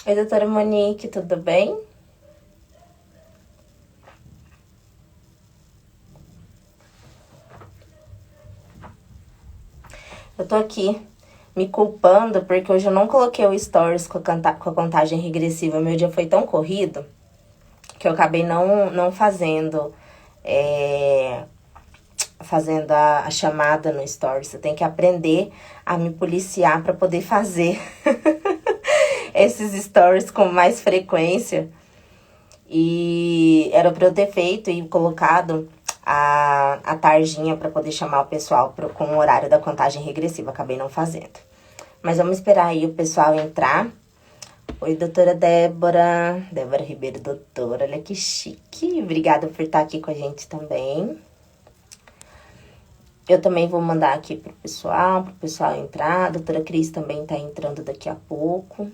Oi, doutora Monique, tudo bem? Eu tô aqui me culpando porque hoje eu não coloquei o stories com a contagem regressiva. Meu dia foi tão corrido que eu acabei não fazendo, é, fazendo a chamada no stories. Eu tenho que aprender a me policiar para poder fazer esses stories com mais frequência. E era pra eu ter feito e colocado a tarjinha para poder chamar o pessoal com o horário da contagem regressiva. Acabei não fazendo. Mas vamos esperar aí o pessoal entrar. Oi, doutora Débora. Débora Ribeiro, doutora. Olha que chique. Obrigada por estar aqui com a gente também. Eu também vou mandar aqui pro pessoal entrar. A doutora Cris também tá entrando daqui a pouco.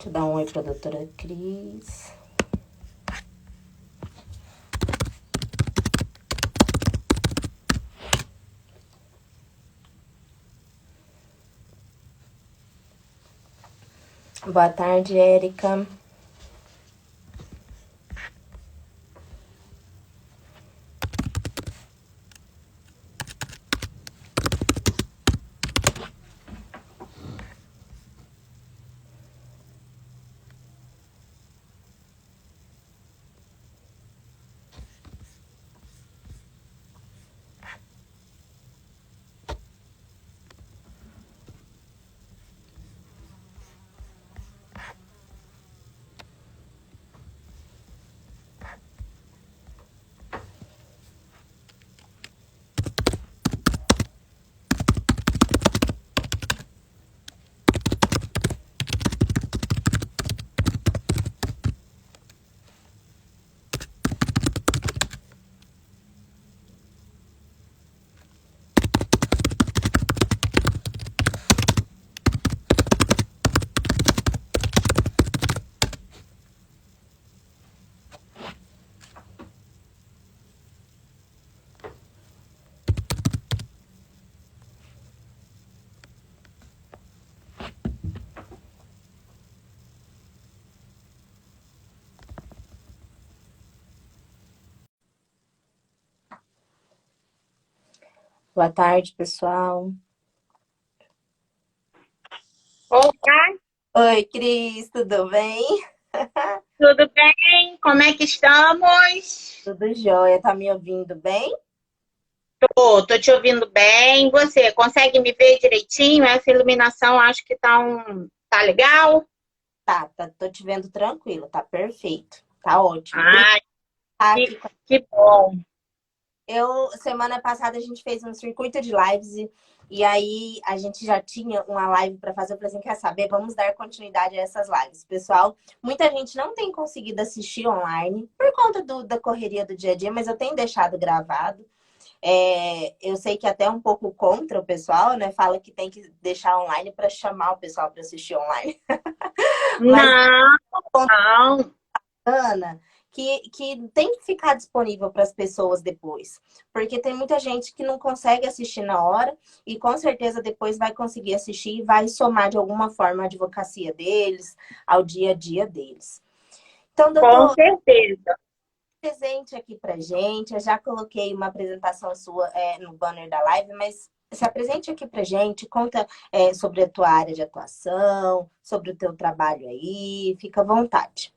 Deixa eu dar um oi pra doutora Cris. Boa tarde, Érica. Boa tarde, pessoal. Olá, Oi, Cris, tudo bem? tudo bem? Como é que estamos? Tudo jóia, tá me ouvindo bem? Tô te ouvindo bem. Você consegue me ver direitinho? Essa iluminação acho que tá legal. Tá, tô te vendo tranquilo, tá perfeito, tá ótimo. Cris, Ah, tá que, aqui com que bom. semana passada a gente fez um circuito de lives e aí a gente já tinha uma live para fazer. Eu falei assim, quer saber? Vamos dar continuidade a essas lives. Pessoal, muita gente não tem conseguido assistir online por conta da correria do dia a dia, mas eu tenho deixado gravado. Eu sei que até um pouco contra o pessoal, né? Fala que tem que deixar online para chamar o pessoal para assistir online. Mas Não, não. Ana, que tem que ficar disponível para as pessoas depois. Porque tem muita gente que não consegue assistir na hora e com certeza depois vai conseguir assistir e vai somar de alguma forma a advocacia deles, ao dia a dia deles. Então, Com doutor, certeza. presente aqui pra gente. Eu já coloquei uma apresentação sua no banner da live, mas se apresente aqui pra gente, conta sobre a tua área de atuação, sobre o teu trabalho aí, fica à vontade.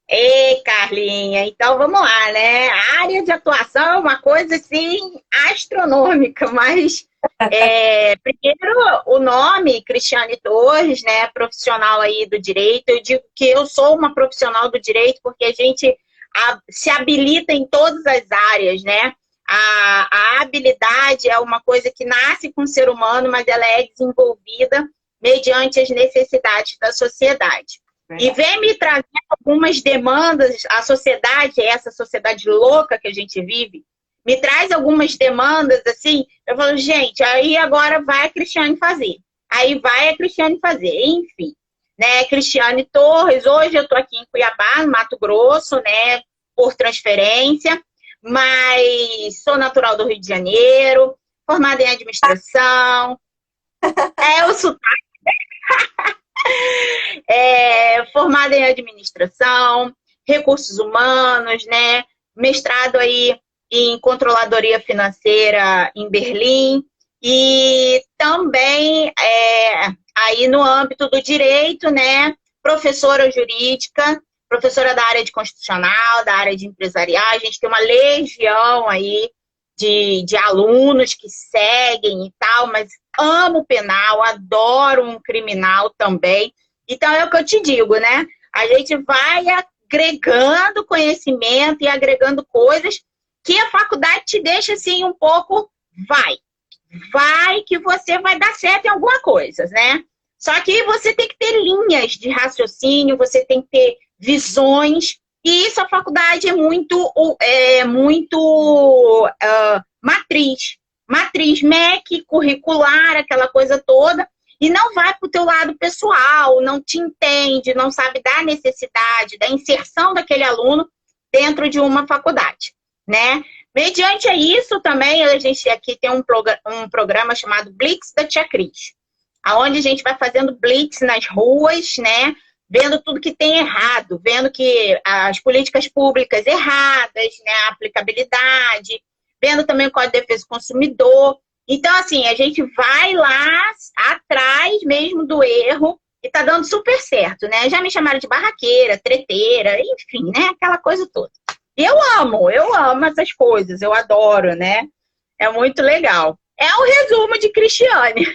Ei, Carlinha, então vamos lá, né? A área de atuação é uma coisa assim astronômica, mas primeiro o nome Cristiane Torres, né? Profissional aí do direito. Eu digo que eu sou uma profissional do direito porque a gente se habilita em todas as áreas, né? A habilidade é uma coisa que nasce com o ser humano, mas ela é desenvolvida mediante as necessidades da sociedade. E vem me trazer algumas demandas, a sociedade, essa sociedade louca que a gente vive, me traz algumas demandas, assim, eu falo, gente, aí agora vai a Cristiane fazer. Aí vai a Cristiane fazer, enfim. Né, Cristiane Torres, hoje eu estou aqui em Cuiabá, no Mato Grosso, né, por transferência, mas sou natural do Rio de Janeiro, formada em administração, o sotaque. Formada em administração, recursos humanos, né? Mestrado aí em controladoria financeira em Berlim e também aí no âmbito do direito, né? Professora jurídica, professora da área de constitucional, da área de empresarial. A gente tem uma legião aí de alunos que seguem e tal, mas amo penal, adoro um criminal também. Então é o que eu te digo, né? A gente vai agregando conhecimento e agregando coisas que a faculdade te deixa assim um pouco, vai que você vai dar certo em alguma coisa, né? Só que você tem que ter linhas de raciocínio, você tem que ter visões, e isso a faculdade é muito matriz, MEC, curricular, aquela coisa toda, e não vai para o teu lado pessoal, não te entende, não sabe da necessidade, da inserção daquele aluno dentro de uma faculdade, né? Mediante isso também, a gente aqui tem um programa chamado Blitz da Tia Cris, onde a gente vai fazendo blitz nas ruas, né? Vendo tudo que tem errado, vendo que as políticas públicas erradas, né? A aplicabilidade, vendo também o Código de Defesa do Consumidor. Então, assim, a gente vai lá atrás mesmo do erro e tá dando super certo, né? Já me chamaram de barraqueira, treteira, enfim, né? Aquela coisa toda. E eu amo essas coisas, eu adoro, né? É muito legal. É um resumo de Cristiane.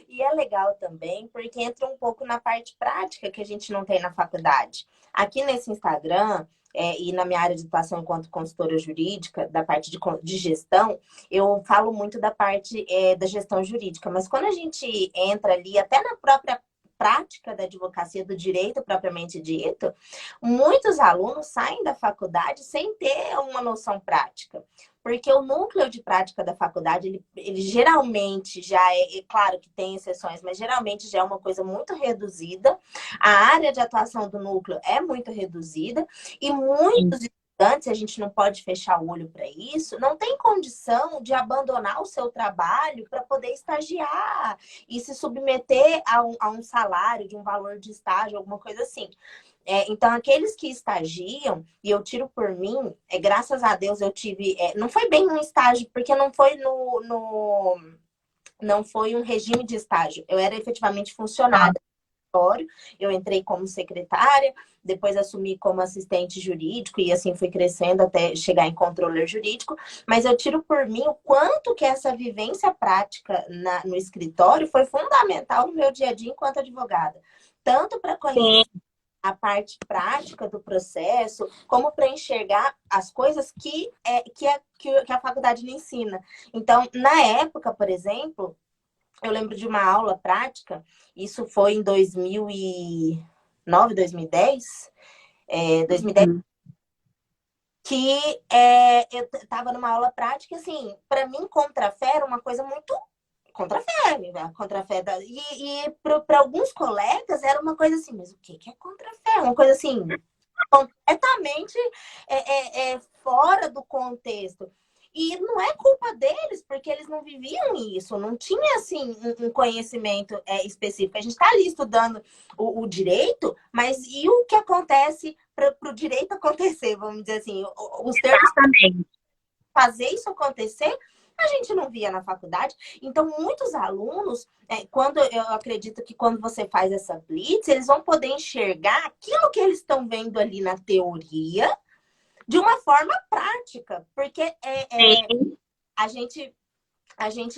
E é legal também porque entra um pouco na parte prática que a gente não tem na faculdade. Aqui nesse Instagram, e na minha área de atuação enquanto consultora jurídica, da parte de gestão, eu falo muito da parte da gestão jurídica. Mas quando a gente entra ali, até na própria prática da advocacia, do direito propriamente dito, muitos alunos saem da faculdade sem ter uma noção prática. Porque o núcleo de prática da faculdade, ele geralmente já claro que tem exceções, mas geralmente já é uma coisa muito reduzida. A área de atuação do núcleo é muito reduzida e muitos estudantes, a gente não pode fechar o olho para isso, não tem condição de abandonar o seu trabalho para poder estagiar e se submeter a um salário, de um valor de estágio, alguma coisa assim. Então, aqueles que estagiam, e eu tiro por mim, graças a Deus eu tive... não foi bem um estágio, porque não foi não foi um regime de estágio. Eu era efetivamente funcionária do escritório, eu entrei como secretária, depois assumi como assistente jurídico, e assim fui crescendo até chegar em controller jurídico. Mas eu tiro por mim o quanto que essa vivência prática no escritório foi fundamental no meu dia a dia enquanto advogada. Tanto para conhecer a parte prática do processo, como para enxergar as coisas que a faculdade me ensina. Então, na época, por exemplo, eu lembro de uma aula prática, isso foi em 2009, 2010, 2010, que eu estava numa aula prática, assim, para mim, contrafé era uma coisa muito... Contrafé, né? Contrafé e para alguns colegas era uma coisa assim, mas o que é contrafé? Uma coisa assim, completamente fora do contexto. E não é culpa deles, porque eles não viviam isso, não tinha, assim, um conhecimento específico. A gente está ali estudando o direito, mas e o que acontece para o direito acontecer, vamos dizer assim, os termos para fazer isso acontecer, a gente não via na faculdade. Então, muitos alunos, quando eu acredito que quando você faz essa blitz, eles vão poder enxergar aquilo que eles estão vendo ali na teoria de uma forma prática, porque a gente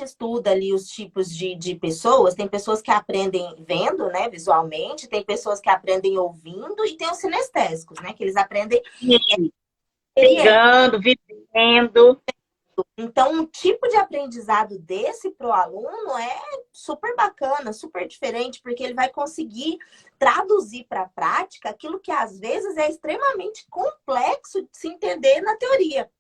estuda ali os tipos de pessoas. Tem pessoas que aprendem vendo, né, visualmente, tem pessoas que aprendem ouvindo e tem os sinestésicos, né, que eles aprendem pegando, vivendo. Então, um tipo de aprendizado desse para o aluno é super bacana, super diferente, porque ele vai conseguir traduzir para a prática aquilo que às vezes é extremamente complexo de se entender na teoria.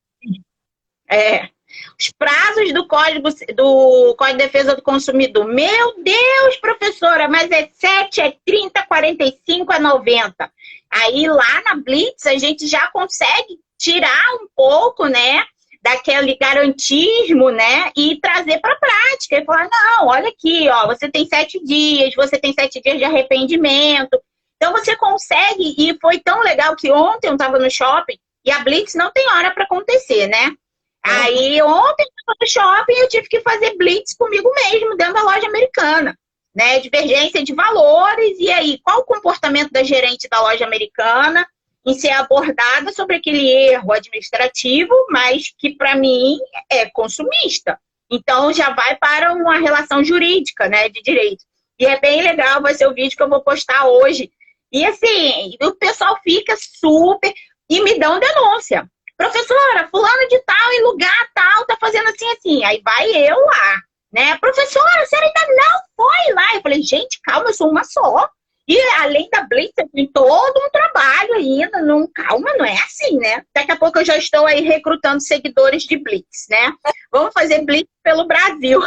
Os prazos do Código de Defesa do Consumidor. Meu Deus, professora, mas é 7, é 30, 45, é 90. Aí lá na Blitz a gente já consegue tirar um pouco, né, daquele garantismo, né, e trazer para a prática. E falar, não, olha aqui, ó, você tem 7 dias, você tem 7 dias de arrependimento. Então você consegue, e foi tão legal que ontem eu estava no shopping e a Blitz não tem hora para acontecer, né? Aí ontem no shopping eu tive que fazer blitz comigo mesmo, dentro da loja Americana, né? Divergência de valores, e aí, qual o comportamento da gerente da loja Americana em ser abordada sobre aquele erro administrativo, mas que para mim é consumista. Então já vai para uma relação jurídica, né, de direito. E é bem legal, vai ser o vídeo que eu vou postar hoje. E assim, o pessoal fica super e me dão denúncia. Professora, fulano de tal, em lugar tal, tá fazendo assim, assim. Aí vai eu lá, né? Professora, a senhora ainda não foi lá. Eu falei, gente, calma, eu sou uma só. E além da Blitz, tem todo um trabalho ainda. Não, calma, não é assim, né? Daqui a pouco eu já estou aí recrutando seguidores de Blitz, né? Vamos fazer Blitz pelo Brasil.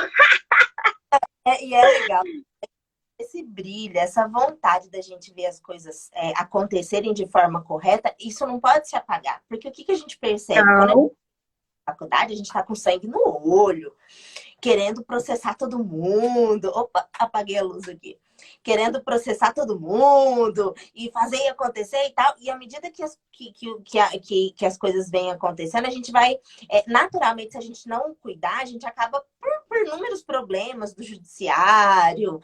E é legal. Esse brilho, essa vontade da gente ver as coisas acontecerem de forma correta, isso não pode se apagar. Porque o que a gente percebe? Quando a gente tá na faculdade, a gente está com sangue no olho, querendo processar todo mundo. Opa, apaguei a luz aqui. Querendo processar todo mundo e fazer acontecer e tal. E à medida que as coisas vêm acontecendo, a gente vai, naturalmente, se a gente não cuidar, a gente acaba por inúmeros problemas do judiciário,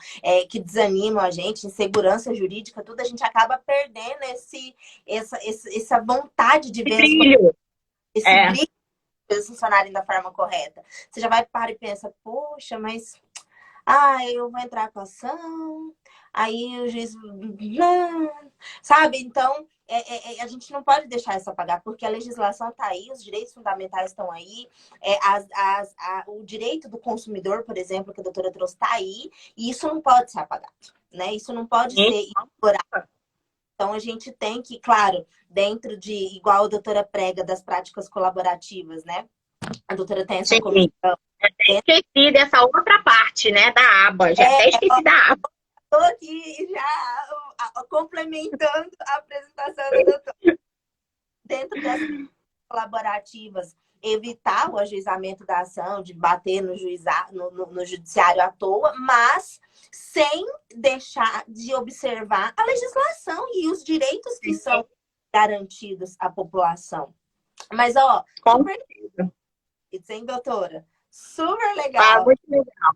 que desanimam a gente, insegurança jurídica, tudo, a gente acaba perdendo essa vontade de ver esse brilho funcionarem da forma correta. Você já vai parar e pensa, poxa, mas eu vou entrar com a ação, aí o juiz, sabe? Então, a gente não pode deixar isso apagar, porque a legislação está aí, os direitos fundamentais estão aí, o direito do consumidor, por exemplo, que a doutora trouxe, está aí, e isso não pode ser apagado, né? Isso não pode ser ignorado. Então, a gente tem que, claro, dentro de, igual a doutora prega, das práticas colaborativas, né? A doutora tem essa comissão. Esqueci dessa outra parte, né, da aba. Já até esqueci da aba. Estou aqui já complementando a apresentação da doutora. Dentro dessas colaborativas, evitar o ajuizamento da ação, de bater no judiciário à toa, mas sem deixar de observar a legislação e os direitos que são garantidos à população. Mas, hein, doutora? Super legal. Muito legal.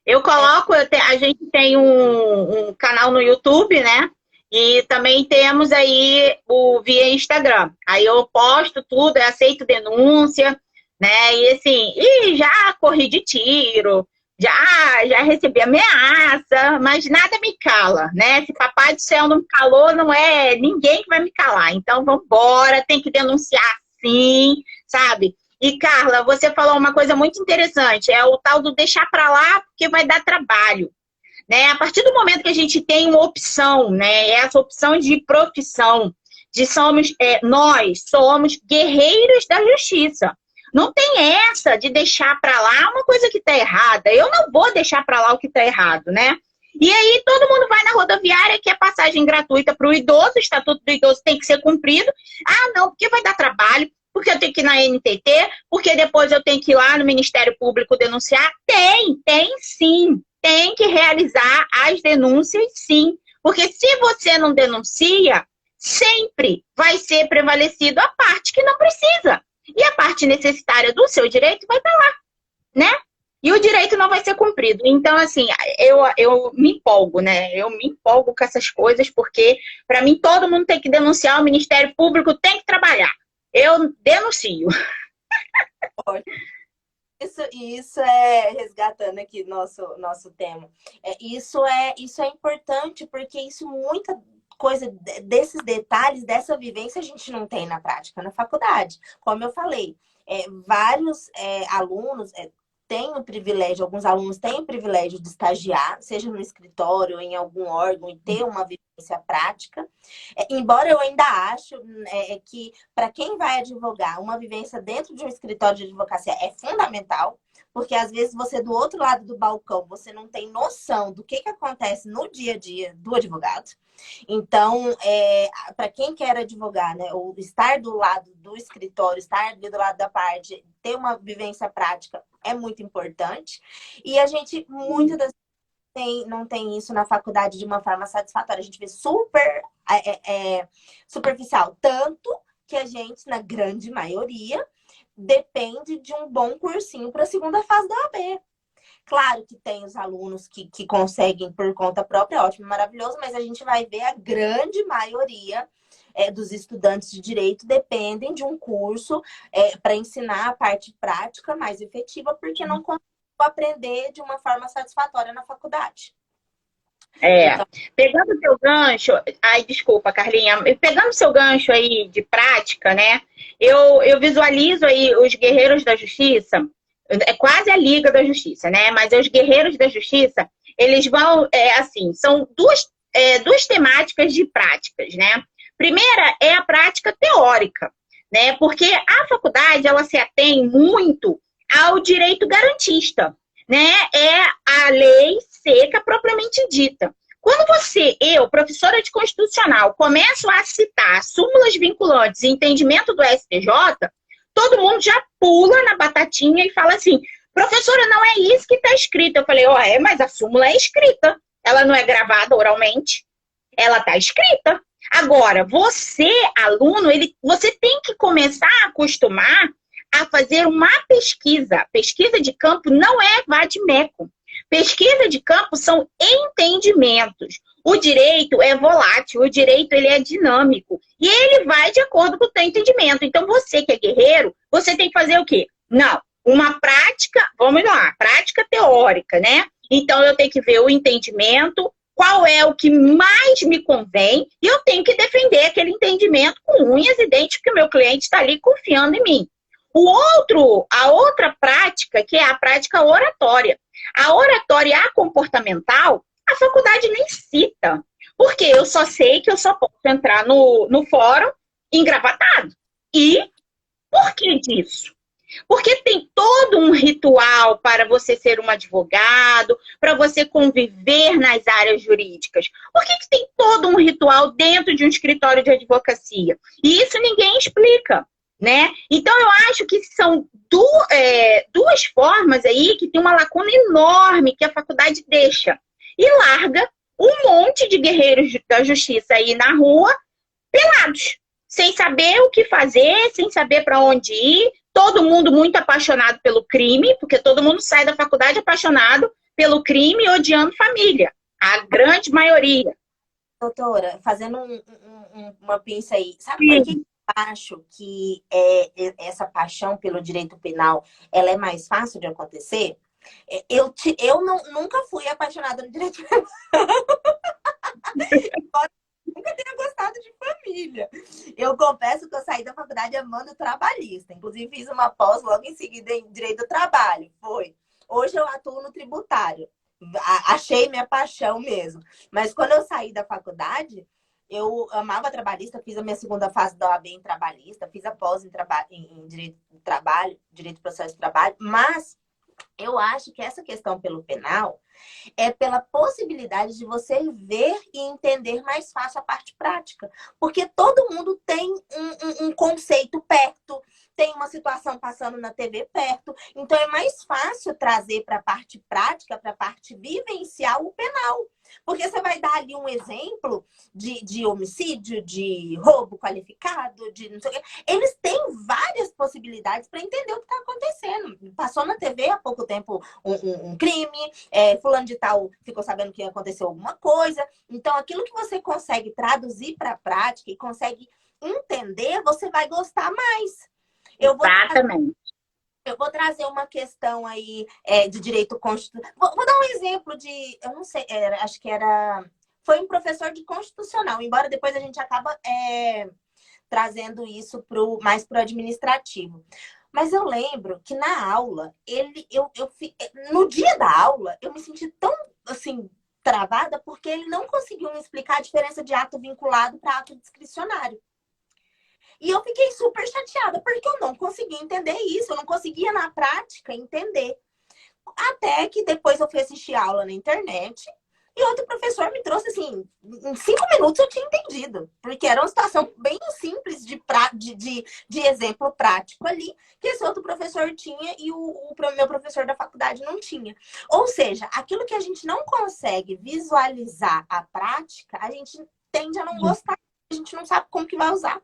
Eu coloco, a gente tem um canal no YouTube, né? E também temos aí via Instagram. Aí eu posto tudo, eu aceito denúncia, né? E assim, já corri de tiro, já recebi ameaça, mas nada me cala, né? Se papai do céu não me calou, não é ninguém que vai me calar. Então, vamos embora, tem que denunciar sim, sabe? E, Carla, você falou uma coisa muito interessante, é o tal do deixar para lá porque vai dar trabalho. Né? A partir do momento que a gente tem uma opção, né? Essa opção de profissão, nós somos guerreiros da justiça. Não tem essa de deixar para lá uma coisa que está errada. Eu não vou deixar para lá o que está errado, né? E aí todo mundo vai na rodoviária que é passagem gratuita para o idoso, o Estatuto do Idoso tem que ser cumprido. Ah, não, porque vai dar trabalho. porque eu tenho que ir na NTT, porque depois eu tenho que ir lá no Ministério Público denunciar. Tem sim. Tem que realizar as denúncias, sim. Porque se você não denuncia, sempre vai ser prevalecido a parte que não precisa. E a parte necessitária do seu direito vai estar lá, né? E o direito não vai ser cumprido. Então, assim, eu me empolgo, né? Eu me empolgo com essas coisas, porque, para mim, todo mundo tem que denunciar, o Ministério Público tem que trabalhar. Eu denuncio. Isso é, resgatando aqui nosso tema, isso é importante, porque isso, muita coisa desses detalhes, dessa vivência, a gente não tem na prática, na faculdade. Como eu falei, vários alunos têm o privilégio, alguns alunos têm o privilégio de estagiar, seja no escritório ou em algum órgão, e ter uma vivência prática. Embora eu ainda acho que, para quem vai advogar, uma vivência dentro de um escritório de advocacia é fundamental, porque às vezes você, do outro lado do balcão, você não tem noção do que acontece no dia a dia do advogado. Então, para quem quer advogar, né, ou estar do lado do escritório, estar do lado da parte, ter uma vivência prática é muito importante. E a gente, muitas das não tem isso na faculdade de uma forma satisfatória. A gente vê super superficial. Tanto que a gente, na grande maioria, depende de um bom cursinho para a segunda fase da OAB. Claro que tem os alunos que conseguem por conta própria, ótimo, maravilhoso, mas a gente vai ver a grande maioria dos estudantes de direito dependem de um curso para ensinar a parte prática mais efetiva, porque não aprender de uma forma satisfatória na faculdade. Então, pegando o seu gancho, desculpa, Carlinha, pegando o seu gancho aí de prática, né? Eu visualizo aí os guerreiros da justiça, é quase a Liga da Justiça, né? Mas os guerreiros da justiça, eles vão, assim, são duas temáticas de práticas, né? Primeira é a prática teórica, né? Porque a faculdade, ela se atém muito ao direito garantista, né? É a lei seca propriamente dita. Quando eu, professora de constitucional, começo a citar súmulas vinculantes e entendimento do STJ, todo mundo já pula na batatinha e fala assim, professora, não é isso que está escrito. Eu falei, mas a súmula é escrita. Ela não é gravada oralmente. Ela está escrita. Agora, você, aluno, você tem que começar a acostumar a fazer uma pesquisa. Pesquisa de campo não é vade-mecum. Pesquisa de campo são entendimentos. O direito é volátil, o direito ele é dinâmico. E ele vai de acordo com o teu entendimento. Então, você que é guerreiro, você tem que fazer o quê? Não, uma prática, vamos lá, prática teórica, né? Então, eu tenho que ver o entendimento, qual é o que mais me convém, e eu tenho que defender aquele entendimento com unhas e dentes, porque o meu cliente está ali confiando em mim. A outra prática, que é a prática oratória. A oratória comportamental, a faculdade nem cita. Porque eu só sei que eu só posso entrar no fórum engravatado. E por que disso? Porque tem todo um ritual para você ser um advogado, para você conviver nas áreas jurídicas. Por que tem todo um ritual dentro de um escritório de advocacia? E isso ninguém explica, né? Então, eu acho que são duas formas aí que tem uma lacuna enorme que a faculdade deixa. E larga um monte de guerreiros da justiça aí na rua, pelados, sem saber o que fazer, sem saber para onde ir, todo mundo muito apaixonado pelo crime, porque todo mundo sai da faculdade apaixonado pelo crime e odiando família, a grande maioria. Doutora, fazendo uma pinça aí, sabe por que eu acho que essa paixão pelo direito penal ela é mais fácil de acontecer? Eu nunca fui apaixonada no direito penal. Nunca tenho gostado de família. Eu confesso que eu saí da faculdade amando trabalhista. Inclusive, fiz uma pós logo em seguida em direito do trabalho. Hoje eu atuo no tributário. Achei minha paixão mesmo. Mas quando eu saí da faculdade, eu amava trabalhista, fiz a minha segunda fase da OAB em trabalhista, fiz a pós em direito do trabalho, direito do processo de trabalho, mas Eu acho que essa questão pelo penal é pela possibilidade de você ver e entender mais fácil a parte prática. Porque todo mundo tem um conceito perto, tem uma situação passando na TV perto. Então é mais fácil trazer para a parte prática, para a parte vivencial, o penal. Porque você vai dar ali um exemplo de homicídio, de roubo qualificado, de não sei o quê. Eles têm várias possibilidades para entender o que está acontecendo. Passou na TV há pouco tempo um crime, fulano de tal ficou sabendo que aconteceu alguma coisa. Então, aquilo que você consegue traduzir para a prática e consegue entender, você vai gostar mais. Exatamente. Eu vou trazer uma questão aí de direito constitucional. Vou dar um exemplo de, eu não sei, acho que era. Foi um professor de constitucional, embora depois a gente acaba trazendo isso mais para o administrativo. Mas eu lembro que na aula, no dia da aula, eu me senti tão assim, travada, porque ele não conseguiu me explicar a diferença de ato vinculado para ato discricionário. E eu fiquei super chateada, porque eu não conseguia entender isso, eu não conseguia, na prática, entender. Até que depois eu fui assistir aula na internet e outro professor me trouxe, assim, em 5 minutos eu tinha entendido. Porque era uma situação bem simples de exemplo prático ali, que esse outro professor tinha e o meu professor da faculdade não tinha. Ou seja, aquilo que a gente não consegue visualizar a prática, a gente tende a não gostar, a gente não sabe como que vai usar.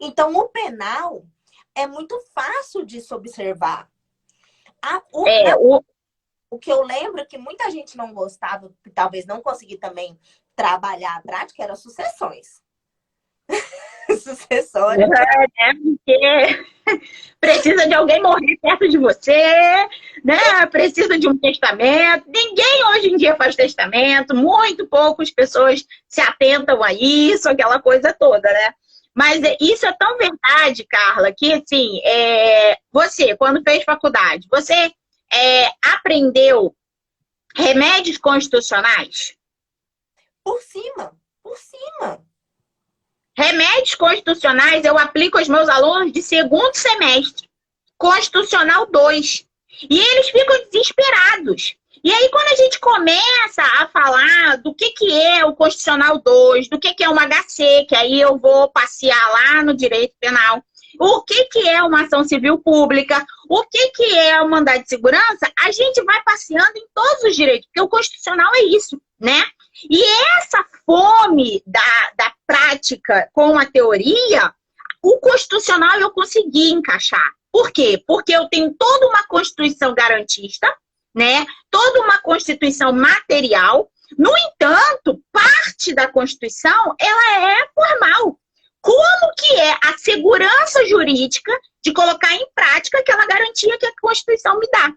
Então, o penal é muito fácil de se observar. O que eu lembro que muita gente não gostava, talvez não conseguir também trabalhar a prática, eram sucessões. Sucessória. Porque precisa de alguém morrer perto de você, né? Precisa de um testamento. Ninguém hoje em dia faz testamento, muito poucas pessoas se atentam a isso, aquela coisa toda, né? Mas isso é tão verdade, Carla, que assim, você, quando fez faculdade, você aprendeu remédios constitucionais? Por cima, por cima. Remédios constitucionais eu aplico aos meus alunos de segundo semestre, Constitucional 2. E eles ficam desesperados. E aí, quando a gente começa a falar do que é o Constitucional 2, do que é uma HC, que aí eu vou passear lá no direito penal, o que é uma ação civil pública, o que é o mandado de segurança, a gente vai passeando em todos os direitos, porque o Constitucional é isso, né? E essa fome da prática com a teoria, o Constitucional eu consegui encaixar. Por quê? Porque eu tenho toda uma Constituição garantista, né? Toda uma Constituição material. No entanto, parte da Constituição, ela é formal. Como que é a segurança jurídica de colocar em prática aquela garantia que a Constituição me dá?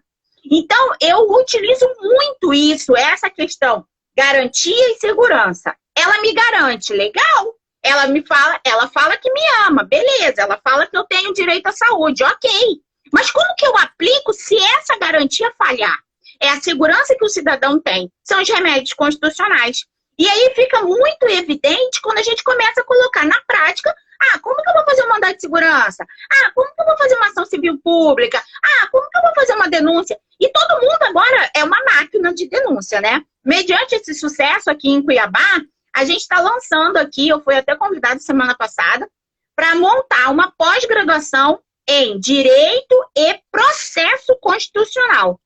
Então, eu utilizo muito isso, essa questão, garantia e segurança. Ela me garante, legal. Ela fala que me ama, beleza. Ela fala que eu tenho direito à saúde, ok. Mas como que eu aplico se essa garantia falhar? É a segurança que o cidadão tem. São os remédios constitucionais. E aí fica muito evidente quando a gente começa a colocar na prática, como que eu vou fazer um mandado de segurança? Como que eu vou fazer uma ação civil pública? Como que eu vou fazer uma denúncia? E todo mundo agora é uma máquina de denúncia, né? Mediante esse sucesso aqui em Cuiabá, a gente está lançando aqui, eu fui até convidada semana passada, para montar uma pós-graduação em Direito e Processo Constitucional.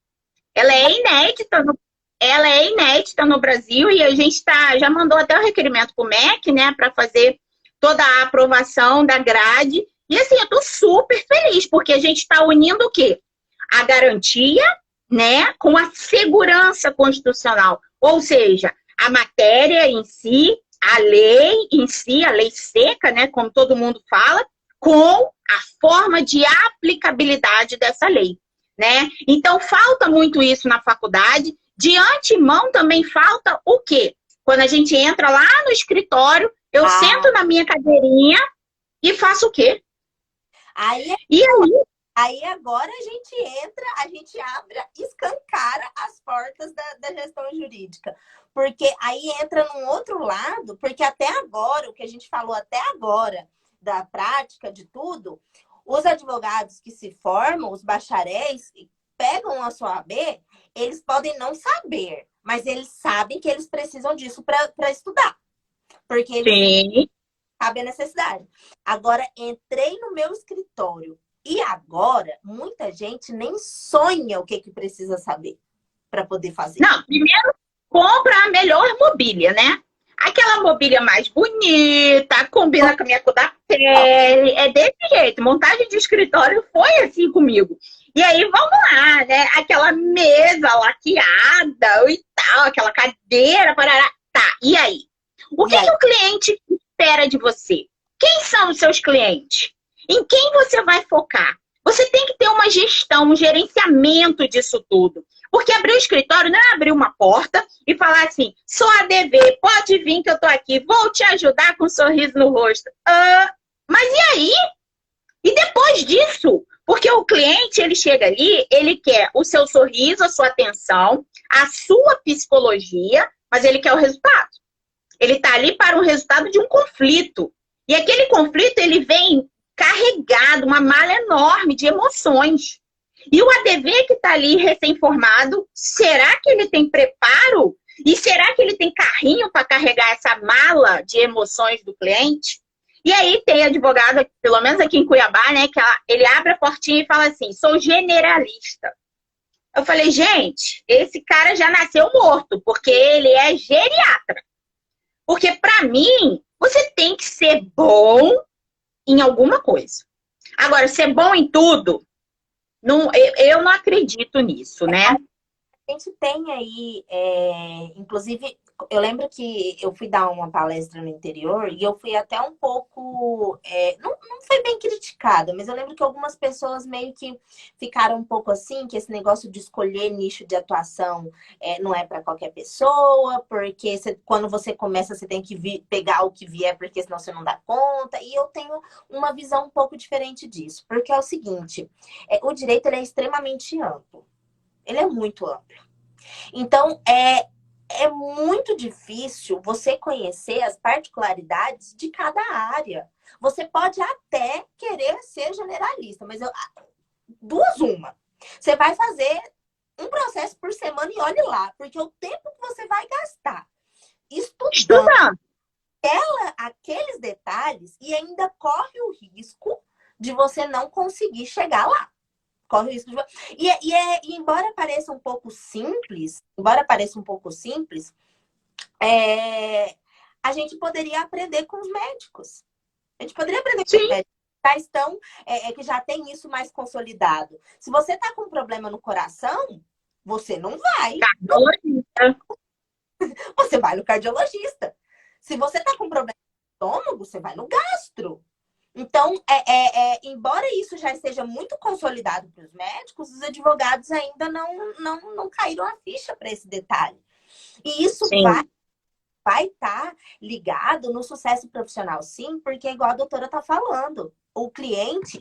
Ela é inédita no Brasil e a gente já mandou até o requerimento para o MEC, né, para fazer toda a aprovação da grade. E assim, eu estou super feliz, porque a gente está unindo o quê? A garantia, né, com a segurança constitucional. Ou seja, a matéria em si, a lei em si, a lei seca, né, como todo mundo fala, com a forma de aplicabilidade dessa lei, né? Então, falta muito isso na faculdade. De antemão, também falta o quê? Quando a gente entra lá no escritório, eu sento na minha cadeirinha e faço o quê? Aí agora a gente entra, a gente abre, escancara as portas da gestão jurídica. Porque aí entra num outro lado, porque até agora, o que a gente falou até agora, da prática de tudo, os advogados que se formam, os bacharéis, pegam a sua OAB, eles podem não saber, mas eles sabem que eles precisam disso para estudar. Porque eles sabem a necessidade. Agora, entrei no meu escritório e agora muita gente nem sonha o que precisa saber para poder fazer. Não, primeiro compra a melhor mobília, né? Aquela mobília mais bonita, combina com a minha cor da pele. É desse jeito. Montagem de escritório foi assim comigo. E aí, vamos lá, né? Aquela mesa laqueada e tal, aquela cadeira, parará. Tá, e aí? O que o cliente espera de você? Quem são os seus clientes? Em quem você vai focar? Você tem que ter uma gestão, um gerenciamento disso tudo. Porque abrir o escritório não é abrir uma porta e falar assim, sou ADV, pode vir que eu tô aqui, vou te ajudar com um sorriso no rosto. Mas e aí? E depois disso? Porque o cliente, ele chega ali, ele quer o seu sorriso, a sua atenção, a sua psicologia, mas ele quer o resultado. Ele está ali para o resultado de um conflito. E aquele conflito, ele vem carregado, uma mala enorme de emoções. E o ADV que está ali recém-formado, será que ele tem preparo? E será que ele tem carrinho para carregar essa mala de emoções do cliente? E aí tem advogado, pelo menos aqui em Cuiabá, né, que ele abre a portinha e fala assim, sou generalista. Eu falei, gente, esse cara já nasceu morto, porque ele é geriatra. Porque, para mim, você tem que ser bom em alguma coisa. Agora, ser bom em tudo, não, eu não acredito nisso, né? A gente tem aí, inclusive, eu lembro que eu fui dar uma palestra no interior e eu fui até um pouco, não foi bem criticada, mas eu lembro que algumas pessoas meio que ficaram um pouco assim, que esse negócio de escolher nicho de atuação não é para qualquer pessoa, porque quando você começa você tem que pegar o que vier, porque senão você não dá conta, e eu tenho uma visão um pouco diferente disso, porque é o seguinte, o direito ele é extremamente amplo, ele é muito amplo. Então, é muito difícil você conhecer as particularidades de cada área. Você pode até querer ser generalista, mas uma. Você vai fazer um processo por semana e olhe lá, porque o tempo que você vai gastar estudando aqueles detalhes e ainda corre o risco de você não conseguir chegar lá. Corre o risco de... E embora pareça um pouco simples, a gente poderia aprender com os médicos. A gente poderia aprender com os médicos que já tem isso mais consolidado. Se você tá com um problema no coração, você não vai. Você vai no cardiologista. Se você tá com um problema no estômago, você vai no gastro. Então, embora isso já esteja muito consolidado para os médicos, os advogados ainda não caíram a ficha para esse detalhe. E isso vai estar ligado no sucesso profissional, sim, porque igual a doutora está falando, o cliente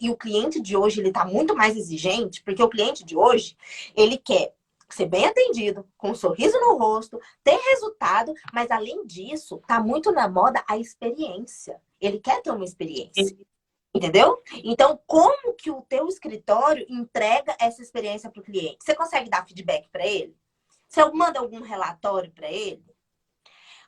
de hoje, ele está muito mais exigente, porque o cliente de hoje, ele quer ser bem atendido, com um sorriso no rosto, ter resultado, mas além disso, tá muito na moda a experiência. Ele quer ter uma experiência. Entendeu? Então, como que o teu escritório entrega essa experiência para o cliente? Você consegue dar feedback para ele? Você manda algum relatório para ele?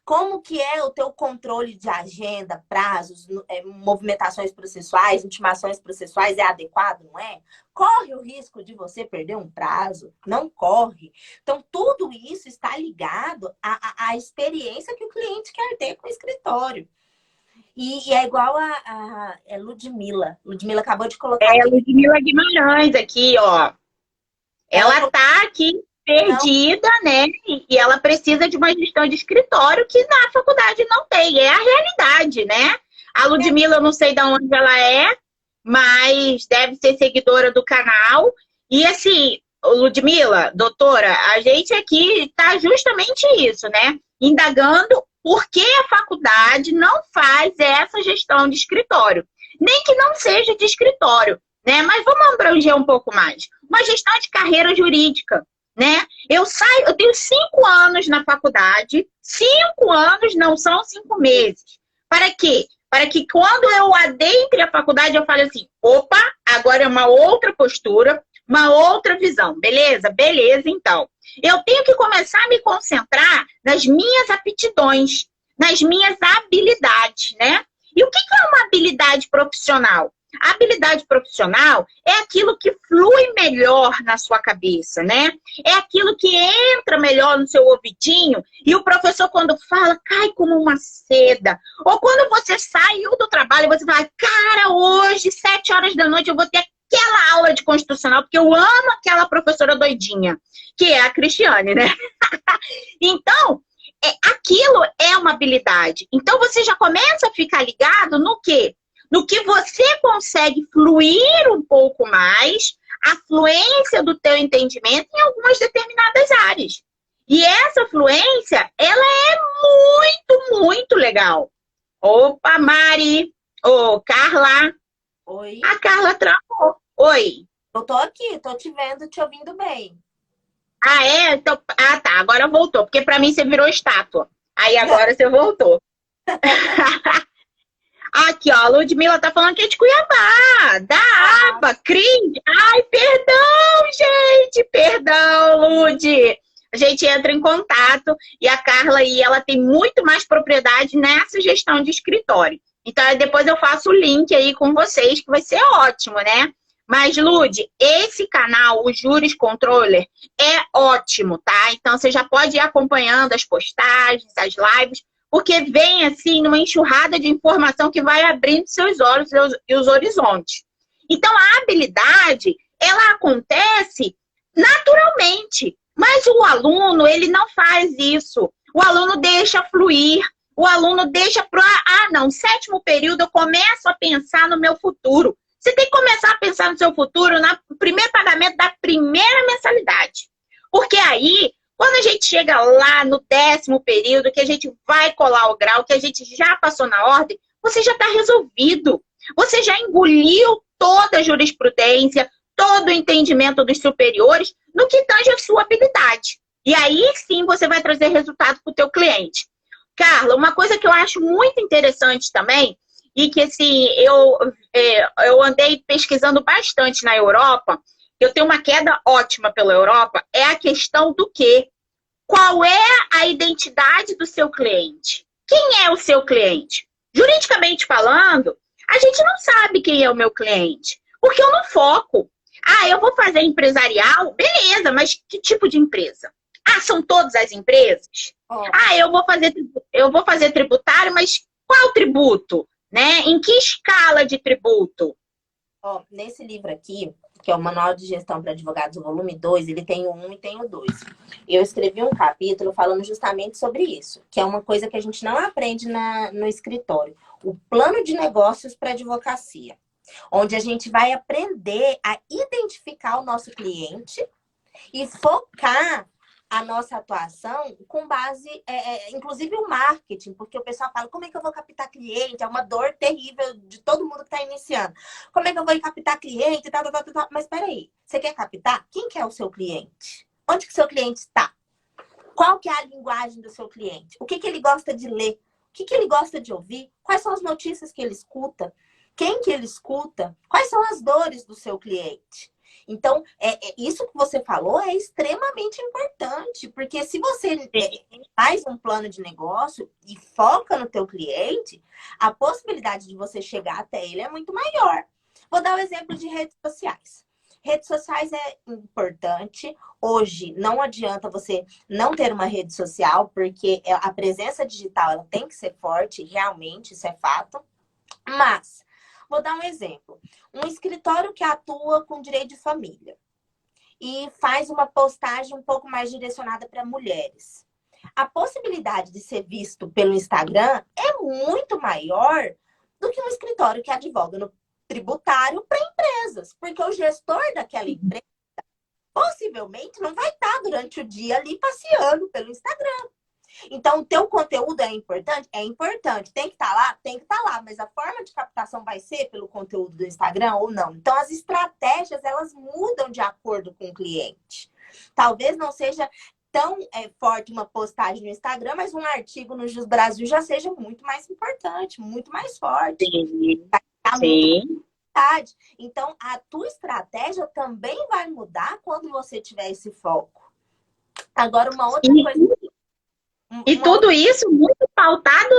Como que é o teu controle de agenda, prazos, movimentações processuais, intimações processuais, é adequado, não é? Corre o risco de você perder um prazo? Não corre. Então, tudo isso está ligado à experiência que o cliente quer ter com o escritório. E é igual a Ludmila. Ludmila acabou de colocar. Ludmila Guimarães aqui, ó. Ela tá aqui perdida, né? E ela precisa de uma gestão de escritório que na faculdade não tem. É a realidade, né? A Ludmila, eu não sei de onde ela é, mas deve ser seguidora do canal. E assim, Ludmila, doutora, a gente aqui tá justamente isso, né? Indagando por que a faculdade não faz essa gestão de escritório. Nem que não seja de escritório, né? Mas vamos abranger um pouco mais. Uma gestão de carreira jurídica, né? Eu tenho 5 anos na faculdade, 5 anos não são 5 meses. Para quê? Para que quando eu adentre a faculdade, eu fale assim, opa, agora é uma outra postura, uma outra visão, beleza? Beleza, então. Eu tenho que começar a me concentrar nas minhas aptidões, nas minhas habilidades, né? E o que é uma habilidade profissional? A habilidade profissional é aquilo que flui melhor na sua cabeça, né? É aquilo que entra melhor no seu ouvidinho e o professor, quando fala, cai como uma seda. Ou quando você saiu do trabalho, você fala, cara, hoje, 7 horas da noite, eu vou ter aquela aula de constitucional, porque eu amo aquela professora doidinha, que é a Cristiane, né? Então, aquilo é uma habilidade. Então, você já começa a ficar ligado no quê? No que você consegue fluir um pouco mais, a fluência do teu entendimento em algumas determinadas áreas. E essa fluência, ela é muito, muito legal. Opa, Mari! Ô, Carla! Oi. A Carla travou. Oi. Eu tô aqui, tô te vendo, te ouvindo bem. Ah, é? Então, tá, agora voltou. Porque pra mim você virou estátua. Aí agora você voltou. Aqui, ó, a Ludmilla tá falando que é de Cuiabá, da aba, cringe. Ai, perdão, gente, perdão, Lud. A gente entra em contato e a Carla aí, ela tem muito mais propriedade nessa gestão de escritório. Então, aí depois eu faço o link aí com vocês, que vai ser ótimo, né? Mas, Lud, esse canal, o Juris Controller, é ótimo, tá? Então, você já pode ir acompanhando as postagens, as lives, porque vem, assim, numa enxurrada de informação que vai abrindo seus olhos e os horizontes. Então, a habilidade, ela acontece naturalmente, mas o aluno, ele não faz isso. O aluno deixa fluir, o aluno deixa para... não, 7º período eu começo a pensar no meu futuro. Você tem que começar a pensar no seu futuro no primeiro pagamento da primeira mensalidade. Porque aí, quando a gente chega lá no 10º período, que a gente vai colar o grau, que a gente já passou na ordem, você já está resolvido. Você já engoliu toda a jurisprudência, todo o entendimento dos superiores no que tange a sua habilidade. E aí sim você vai trazer resultado para o teu cliente. Carla, uma coisa que eu acho muito interessante também, e que assim, eu andei pesquisando bastante na Europa, eu tenho uma queda ótima pela Europa, é a questão do quê? Qual é a identidade do seu cliente? Quem é o seu cliente? Juridicamente falando, a gente não sabe quem é o meu cliente, porque eu não foco. Ah, eu vou fazer empresarial? Beleza, mas que tipo de empresa? Ah, são todas as empresas? Oh. Ah, eu vou fazer tributário, mas qual tributo? Né? Em que escala de tributo? Oh, nesse livro aqui, que é o Manual de Gestão para Advogados, o volume 2, ele tem o 1 e tem o 2. Eu escrevi um capítulo falando justamente sobre isso, que é uma coisa que a gente não aprende no escritório. O plano de negócios para advocacia, onde a gente vai aprender a identificar o nosso cliente e focar a nossa atuação com base, inclusive o marketing, porque o pessoal fala, como é que eu vou captar cliente? É uma dor terrível de todo mundo que está iniciando. Como é que eu vou captar cliente? Mas peraí, você quer captar? Quem que é o seu cliente? Onde que o seu cliente está? Qual que é a linguagem do seu cliente? O que ele gosta de ler? O que ele gosta de ouvir? Quais são as notícias que ele escuta? Quem que ele escuta? Quais são as dores do seu cliente? Então, isso que você falou é extremamente importante, porque se você faz um plano de negócio e foca no teu cliente, a possibilidade de você chegar até ele é muito maior. Vou dar o exemplo de redes sociais. Redes sociais é importante. Hoje, não adianta você não ter uma rede social, porque a presença digital ela tem que ser forte, realmente, isso é fato. Mas... vou dar um exemplo. Um escritório que atua com direito de família e faz uma postagem um pouco mais direcionada para mulheres. A possibilidade de ser visto pelo Instagram é muito maior do que um escritório que advoga no tributário para empresas, porque o gestor daquela empresa possivelmente não vai estar durante o dia ali passeando pelo Instagram. Então, o teu conteúdo é importante? É importante. Tem que estar lá? Tem que estar lá. Mas a forma de captação vai ser pelo conteúdo do Instagram ou não? Então, as estratégias, elas mudam de acordo com o cliente. Talvez não seja tão forte uma postagem no Instagram, mas um artigo no Jus Brasil já seja muito mais importante, muito mais forte. Sim. Tá verdade. Então, a tua estratégia também vai mudar quando você tiver esse foco. Agora, uma outra coisa... E tudo isso muito pautado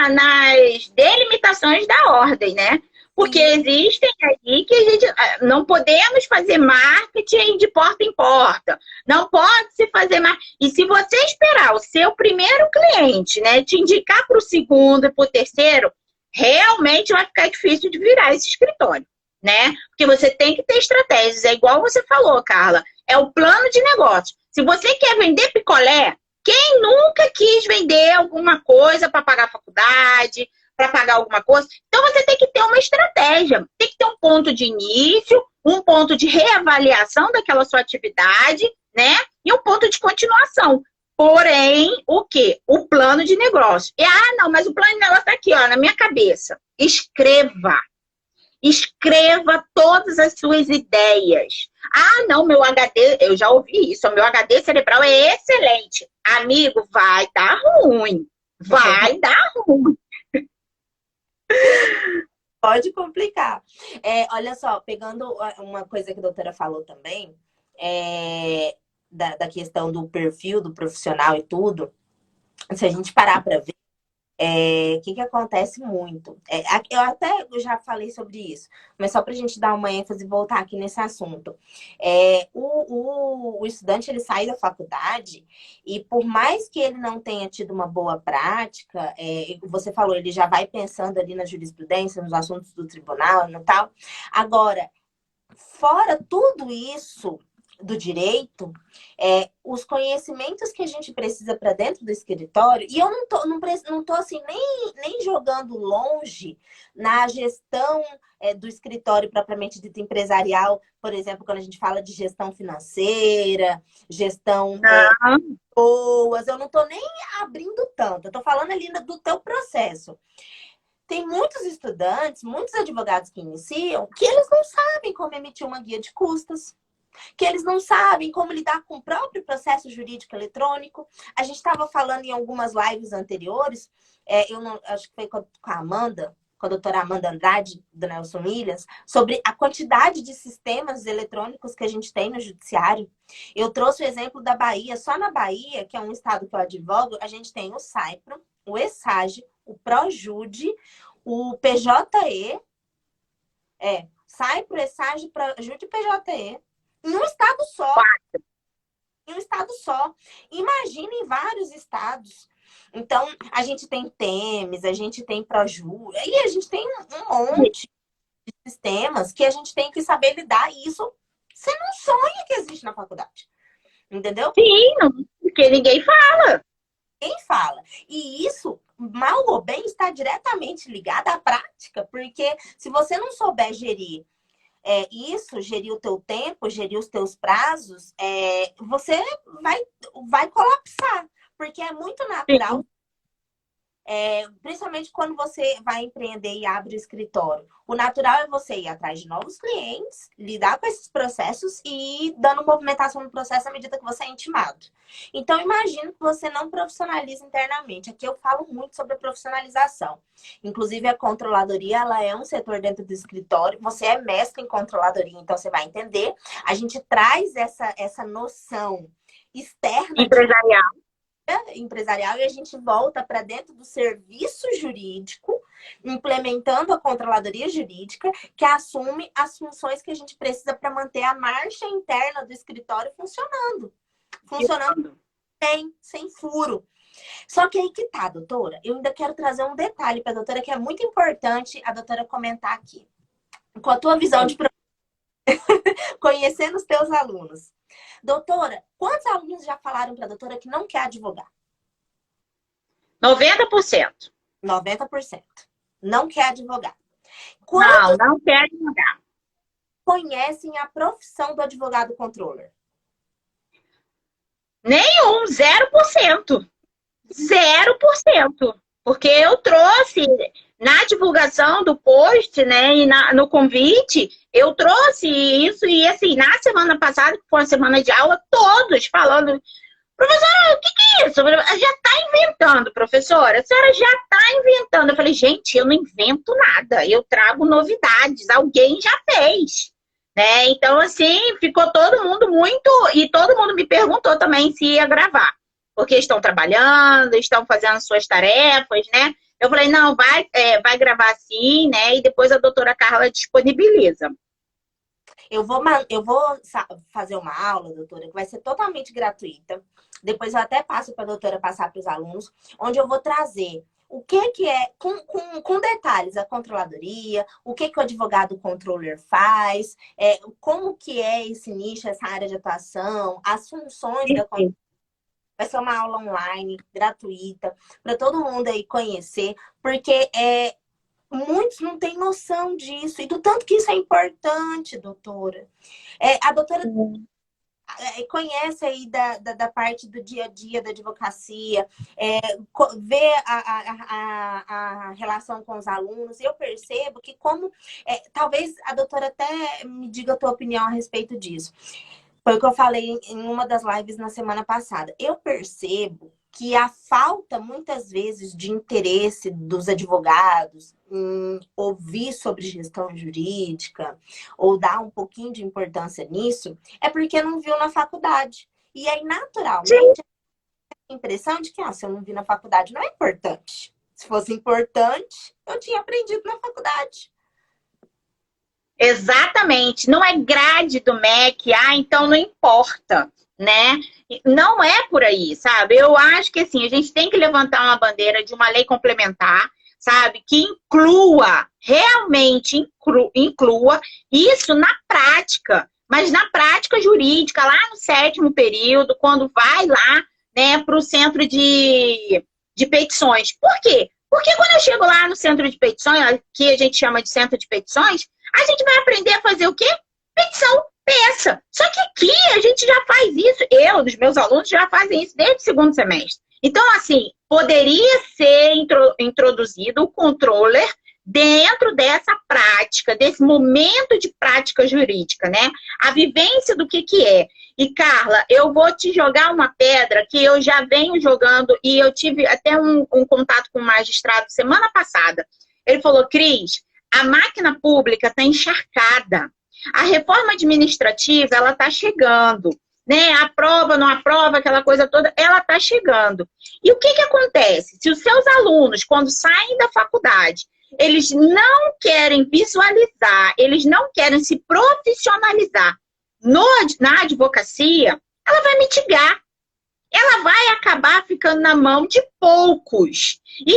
nas delimitações da ordem, né? Porque existem aí que a gente não podemos fazer marketing de porta em porta. Não pode se fazer marketing. E se você esperar o seu primeiro cliente, né, te indicar para o segundo e para o terceiro, realmente vai ficar difícil de virar esse escritório, né? Porque você tem que ter estratégias. É igual você falou, Carla. É o plano de negócio. Se você quer vender picolé, quem nunca quis vender alguma coisa para pagar a faculdade, para pagar alguma coisa? Então, você tem que ter uma estratégia. Tem que ter um ponto de início, um ponto de reavaliação daquela sua atividade, né? E um ponto de continuação. Porém, o quê? O plano de negócio. Não, mas o plano de negócio está aqui, ó, na minha cabeça. Escreva. Escreva todas as suas ideias. Não, meu HD, eu já ouvi isso, o meu HD cerebral é excelente. Amigo, vai dar ruim. Vai dar ruim. Pode complicar. Olha só, pegando uma coisa que a doutora falou também, da questão do perfil do profissional e tudo, se a gente parar para ver, o que acontece muito? Eu já falei sobre isso, mas só para a gente dar uma ênfase e voltar aqui nesse assunto. O estudante, ele sai da faculdade e por mais que ele não tenha tido uma boa prática, você falou, ele já vai pensando ali na jurisprudência, nos assuntos do tribunal e tal. Agora, fora tudo isso do direito, os conhecimentos que a gente precisa para dentro do escritório, e eu não tô assim, nem jogando longe na gestão do escritório propriamente dito empresarial, por exemplo, quando a gente fala de gestão financeira, gestão de pessoas, eu não tô nem abrindo tanto, eu tô falando ali do teu processo. Tem muitos estudantes, muitos advogados que iniciam, que eles não sabem como emitir uma guia de custas, que eles não sabem como lidar com o próprio processo jurídico eletrônico. A gente estava falando em algumas lives anteriores, acho que foi com a Amanda, com a doutora Amanda Andrade, do Nelson Williams, sobre a quantidade de sistemas eletrônicos que a gente tem no judiciário. Eu trouxe o exemplo da Bahia. Só na Bahia, que é um estado que eu advogo, a gente tem o SAIPRO, o ESAGE, o PROJUDE, o PJE, SAIPRO, ESAGE, PROJUDE e PJE, em um estado só. Em um estado só. Imagina em vários estados. Então, a gente tem TEMES, a gente tem PROJU, e a gente tem um monte de sistemas que a gente tem que saber lidar. E isso você não sonha que existe na faculdade. Entendeu? Sim, porque ninguém fala. Ninguém fala. E isso, mal ou bem, está diretamente ligado à prática, porque se você não souber gerir gerir o teu tempo, gerir os teus prazos, você vai colapsar. Porque é muito natural, principalmente quando você vai empreender e abre o escritório. O natural é você ir atrás de novos clientes, lidar com esses processos e ir dando movimentação no processo à medida que você é intimado. Então, imagino que você não profissionaliza internamente. Aqui eu falo muito sobre a profissionalização. Inclusive, a controladoria, ela é um setor dentro do escritório. Você é mestre em controladoria, então você vai entender. A gente traz essa noção externa empresarial e a gente volta para dentro do serviço jurídico, implementando a controladoria jurídica, que assume as funções que a gente precisa para manter a marcha interna do escritório funcionando bem, sem furo. Só que aí que tá, doutora, eu ainda quero trazer um detalhe para a doutora que é muito importante a doutora comentar aqui. Com a tua visão de conhecendo os teus alunos. Doutora, quantos alunos já falaram para a doutora que não quer advogar? 90%. 90%. Não quer advogar. Não quer advogar. Conhecem a profissão do advogado controller? Nenhum, 0%. 0%. Porque eu trouxe na divulgação do post, né, e no convite, eu trouxe isso e assim, na semana passada, que foi uma semana de aula, todos falando, Professora, o que que é isso? Já está inventando, professora. A senhora já está inventando. Eu falei, gente, eu não invento nada. Eu trago novidades. Alguém já fez. Né? Então, assim, ficou todo mundo muito... E todo mundo me perguntou também se ia gravar. Porque estão trabalhando, estão fazendo suas tarefas, né? Eu falei, não, vai gravar sim, né? E depois a doutora Carla disponibiliza. Eu vou fazer uma aula, doutora, que vai ser totalmente gratuita. Depois eu até passo para a doutora passar para os alunos, onde eu vou trazer o que é, com detalhes, a controladoria, o que o advogado controller faz, como que é esse nicho, essa área de atuação, as funções da controladoria. Vai ser uma aula online, gratuita, para todo mundo aí conhecer, porque muitos não têm noção disso, e do tanto que isso é importante, doutora. A doutora conhece aí da parte do dia a dia da advocacia, vê a relação com os alunos, e eu percebo que talvez a doutora até me diga a tua opinião a respeito disso. Foi o que eu falei em uma das lives na semana passada. Eu percebo que a falta, muitas vezes, de interesse dos advogados em ouvir sobre gestão jurídica ou dar um pouquinho de importância nisso, é porque não viu na faculdade. E aí, naturalmente, a impressão de que se eu não vi na faculdade, não é importante. Se fosse importante, eu tinha aprendido na faculdade. Exatamente. Não é grade do MEC, então não importa, né? Não é por aí, sabe? Eu acho que, assim, a gente tem que levantar uma bandeira de uma lei complementar, sabe? Que realmente inclua isso na prática. Mas na prática jurídica, lá no 7º período, quando vai lá, né, para o centro de petições. Por quê? Porque quando eu chego lá no centro de petições, que a gente chama de centro de petições, a gente vai aprender a fazer o quê? Petição, peça. Só que aqui a gente já faz isso. Os meus alunos já fazem isso desde o 2º semestre. Então, assim, poderia ser introduzido o controller dentro dessa prática, desse momento de prática jurídica, né? A vivência do que é. E, Carla, eu vou te jogar uma pedra que eu já venho jogando, e eu tive até um contato com o magistrado semana passada. Ele falou, Cris, a máquina pública está encharcada. A reforma administrativa, ela está chegando. Né? Aprova, não aprova, aquela coisa toda, ela está chegando. E o que acontece? Se os seus alunos, quando saem da faculdade, eles não querem visualizar, eles não querem se profissionalizar na advocacia, ela vai mitigar. Ela vai acabar ficando na mão de poucos. E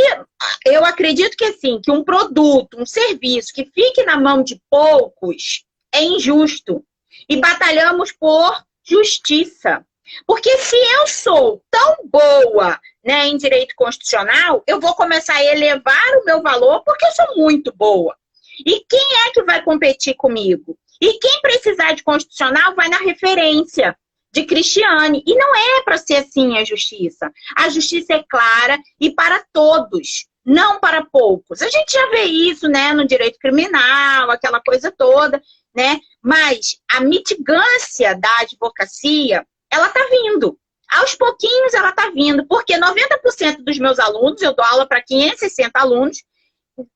eu acredito que, assim, que um produto, um serviço que fique na mão de poucos é injusto. E batalhamos por justiça. Porque se eu sou tão boa, né, em direito constitucional, eu vou começar a elevar o meu valor porque eu sou muito boa. E quem é que vai competir comigo? E quem precisar de constitucional vai na referência de Cristiane. E não é para ser assim a justiça. A justiça é clara e para todos, não para poucos. A gente já vê isso, né, no direito criminal, aquela coisa toda, né? Mas a mitigância da advocacia, ela está vindo. Aos pouquinhos ela está vindo, porque 90% dos meus alunos, eu dou aula para 560 alunos,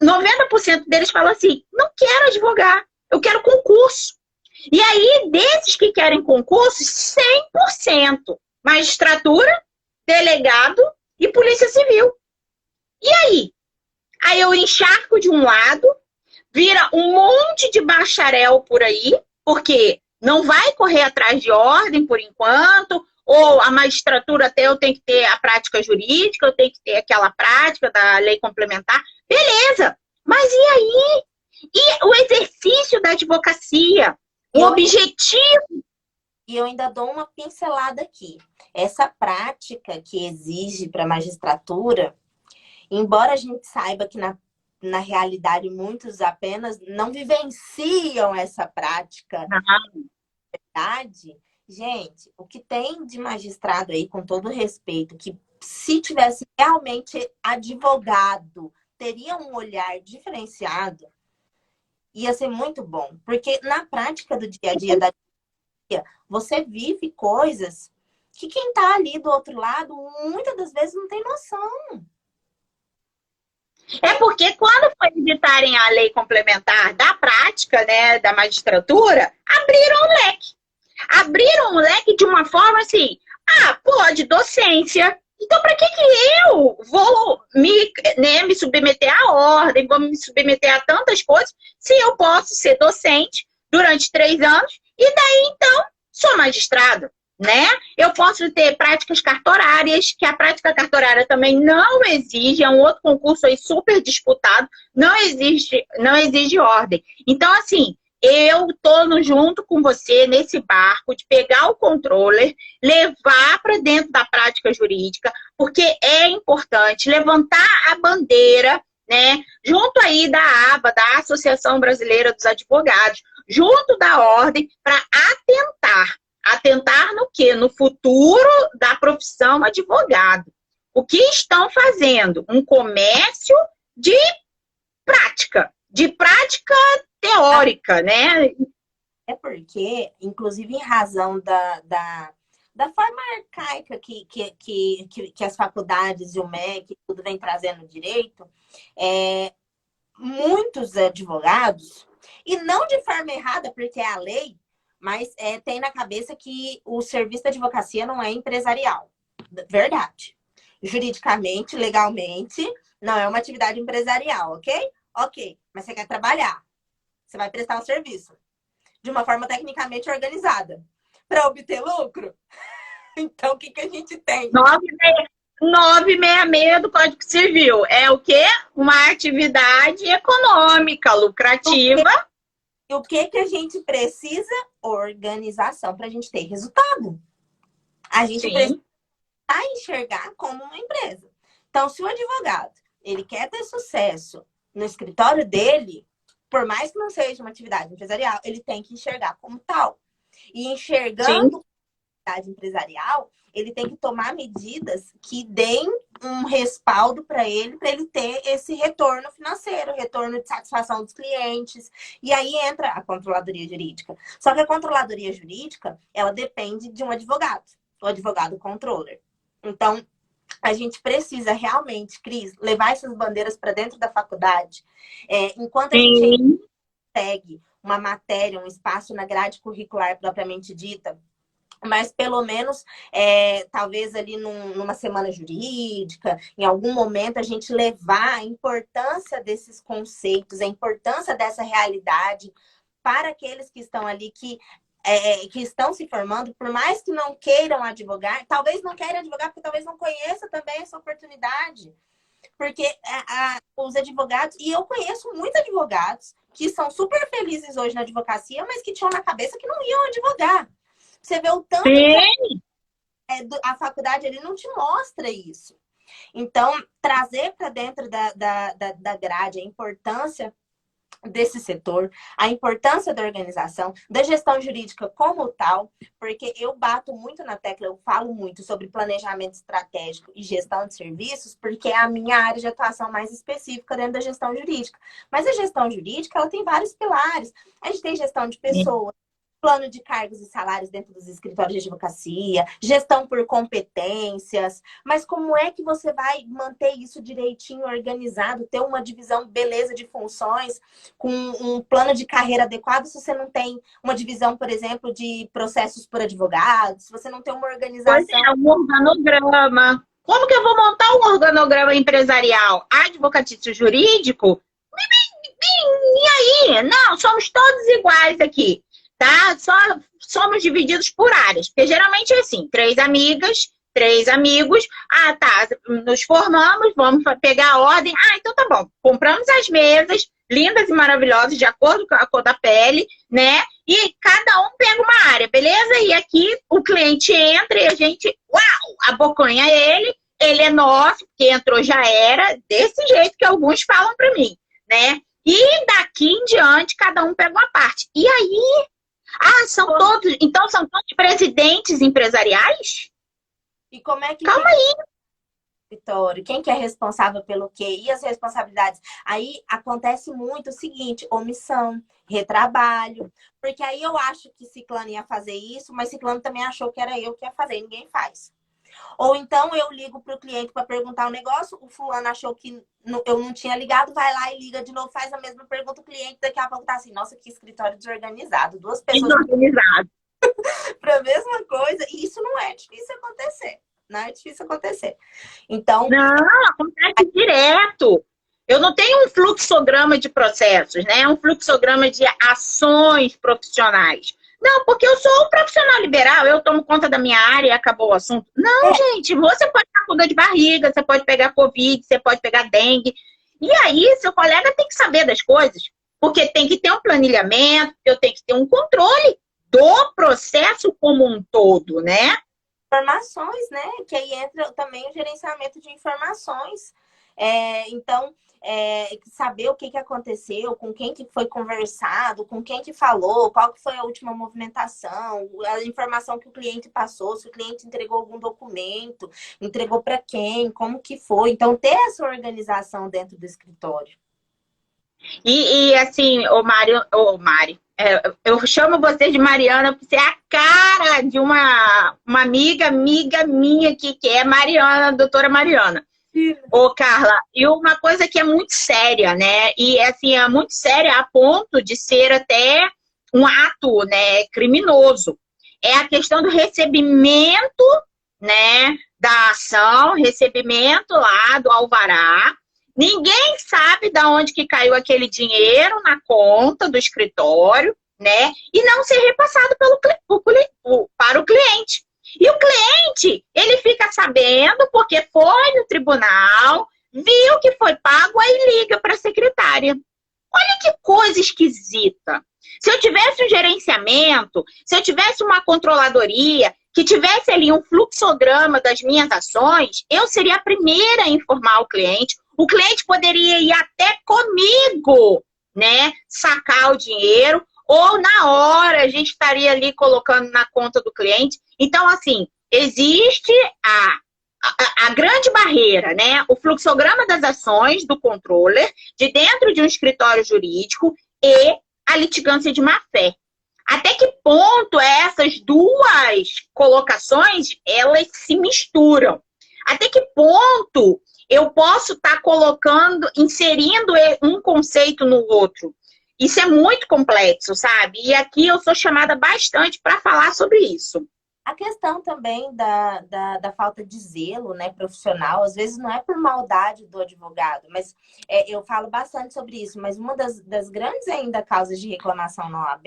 90% deles falam assim, não quero advogar, eu quero concurso. E aí, desses que querem concurso, 100%. Magistratura, delegado e polícia civil. E aí? Aí eu encharco de um lado, vira um monte de bacharel por aí, porque não vai correr atrás de ordem por enquanto, ou a magistratura até eu tenho que ter a prática jurídica, eu tenho que ter aquela prática da lei complementar. Beleza, mas e aí? E o exercício da advocacia? O objetivo. E eu ainda dou uma pincelada aqui. Essa prática que exige para a magistratura, embora a gente saiba que na realidade muitos apenas não vivenciam essa prática, na verdade, gente, o que tem de magistrado aí, com todo respeito, que se tivesse realmente advogado, teria um olhar diferenciado, ia ser muito bom. Porque na prática do dia a dia da você vive coisas que quem está ali do outro lado, muitas das vezes, não tem noção. É porque quando foi editarem a lei complementar da prática, né, da magistratura, abriram o leque. Abriram o leque de uma forma assim, pode docência. Então, para que eu vou me submeter à ordem, vou me submeter a tantas coisas, se eu posso ser docente durante 3 anos e daí, então, sou magistrado? Né? Eu posso ter práticas cartorárias, que a prática cartorária também não exige, é um outro concurso aí super disputado, não exige ordem. Então, assim, eu tô junto com você nesse barco de pegar o controller, levar para dentro da prática jurídica, porque é importante levantar a bandeira, né, junto aí da ABA, da Associação Brasileira dos Advogados, junto da ordem, para atentar no quê? No futuro da profissão advogado. O que estão fazendo? Um comércio de prática teórica, né? É porque, inclusive, em razão da forma arcaica que as faculdades e o MEC tudo vem trazendo direito, muitos advogados, e não de forma errada, porque é a lei, mas tem na cabeça que o serviço da advocacia não é empresarial. Verdade. Juridicamente, legalmente, não é uma atividade empresarial, ok? Ok, mas você quer trabalhar. Você vai prestar um serviço de uma forma tecnicamente organizada para obter lucro. Então, o que a gente tem? 966 do Código Civil. É o quê? Uma atividade econômica, lucrativa. E o que a gente precisa? Organização para a gente ter resultado. A gente precisa enxergar como uma empresa. Então, se o advogado ele quer ter sucesso no escritório dele, por mais que não seja uma atividade empresarial, ele tem que enxergar como tal. E enxergando como atividade empresarial, ele tem que tomar medidas que deem um respaldo para ele ter esse retorno financeiro, retorno de satisfação dos clientes. E aí entra a controladoria jurídica. Só que a controladoria jurídica, ela depende de um advogado, o advogado controller. Então, a gente precisa realmente, Cris, levar essas bandeiras para dentro da faculdade. Enquanto a gente segue uma matéria, um espaço na grade curricular propriamente dita, mas pelo menos, talvez ali numa semana jurídica, em algum momento, a gente levar a importância desses conceitos, a importância dessa realidade para aqueles que estão ali, que estão se formando, por mais que não queiram advogar, talvez não queiram advogar, porque talvez não conheça também essa oportunidade. Porque os advogados, e eu conheço muitos advogados que são super felizes hoje na advocacia, mas que tinham na cabeça que não iam advogar. Você vê o tanto que a faculdade ele não te mostra isso. Então, trazer para dentro da grade a importância desse setor, a importância da organização, da gestão jurídica como tal, porque eu bato muito na tecla, eu falo muito sobre planejamento estratégico e gestão de serviços, porque é a minha área de atuação mais específica dentro da gestão jurídica. Mas a gestão jurídica, ela tem vários pilares. A gente tem gestão de pessoas, plano de cargos e salários dentro dos escritórios de advocacia, gestão por competências, mas como é que você vai manter isso direitinho organizado, ter uma divisão beleza de funções, com um plano de carreira adequado, se você não tem uma divisão, por exemplo, de processos por advogados, se você não tem uma organização... Pois é, um organograma. Como que eu vou montar um organograma empresarial advocatício jurídico? E aí? Não, somos todos iguais aqui. Tá? Só somos divididos por áreas, porque geralmente é assim, 3 amigas, 3 amigos, tá, nos formamos, vamos pegar a ordem, então tá bom, compramos as mesas, lindas e maravilhosas, de acordo com a cor da pele, né, e cada um pega uma área, beleza? E aqui o cliente entra e a gente, abocanha ele é nosso, porque entrou já era, desse jeito que alguns falam pra mim, né, e daqui em diante cada um pega uma parte, e aí então são todos presidentes empresariais? E como é que... Calma aí. escritório, quem que é responsável pelo quê e as responsabilidades. Aí acontece muito o seguinte, omissão, retrabalho, porque aí eu acho que Ciclano ia fazer isso, mas Ciclano também achou que era eu que ia fazer, ninguém faz. Ou então eu ligo para o cliente para perguntar um negócio, o fulano achou que eu não tinha ligado, vai lá e liga de novo, faz a mesma pergunta, o cliente daqui a pouco tá assim, nossa, que escritório desorganizado, duas pessoas Desorganizado. para a mesma coisa, e isso não é difícil acontecer. Não é difícil acontecer. Então, Não, acontece direto. Eu não tenho um fluxograma de processos, né? Um fluxograma de ações profissionais. Não, porque eu sou um profissional liberal, eu tomo conta da minha área e acabou o assunto. Não, gente, você pode estar com dor de barriga, você pode pegar Covid, você pode pegar dengue. E aí, seu colega tem que saber das coisas, porque tem que ter um planilhamento, eu tenho que ter um controle do processo como um todo, né? informações, né? Que aí entra também o gerenciamento de informações. Então, saber o que aconteceu, com quem que foi conversado, com quem que falou, qual que foi a última movimentação, a informação que o cliente passou, se o cliente entregou algum documento, entregou para quem, como que foi. Então, ter essa organização dentro do escritório. E assim, Mari, eu chamo você de Mariana porque você é a cara de uma amiga minha aqui, que é Mariana, doutora Mariana. Ô, Carla, e uma coisa que é muito séria, né? E assim, é muito séria a ponto de ser até um ato, né, criminoso. É a questão do recebimento, né, da ação, recebimento lá do alvará. Ninguém sabe de onde que caiu aquele dinheiro na conta do escritório, né? E não ser repassado para o cliente. E o cliente, ele fica sabendo porque foi no tribunal, viu que foi pago, aí liga para a secretária. Olha que coisa esquisita. Se eu tivesse um gerenciamento, se eu tivesse uma controladoria, que tivesse ali um fluxograma das minhas ações, eu seria a primeira a informar o cliente. O cliente poderia ir até comigo, né, sacar o dinheiro, ou na hora a gente estaria ali colocando na conta do cliente. Então, assim, existe a grande barreira, né? O fluxograma das ações do controller de dentro de um escritório jurídico e a litigância de má-fé. Até que ponto essas duas colocações, elas se misturam? Até que ponto eu posso estar inserindo um conceito no outro? Isso é muito complexo, sabe? E aqui eu sou chamada bastante para falar sobre isso. A questão também da falta de zelo, né, profissional, às vezes não é por maldade do advogado, mas eu falo bastante sobre isso, mas uma das grandes ainda causas de reclamação na OAB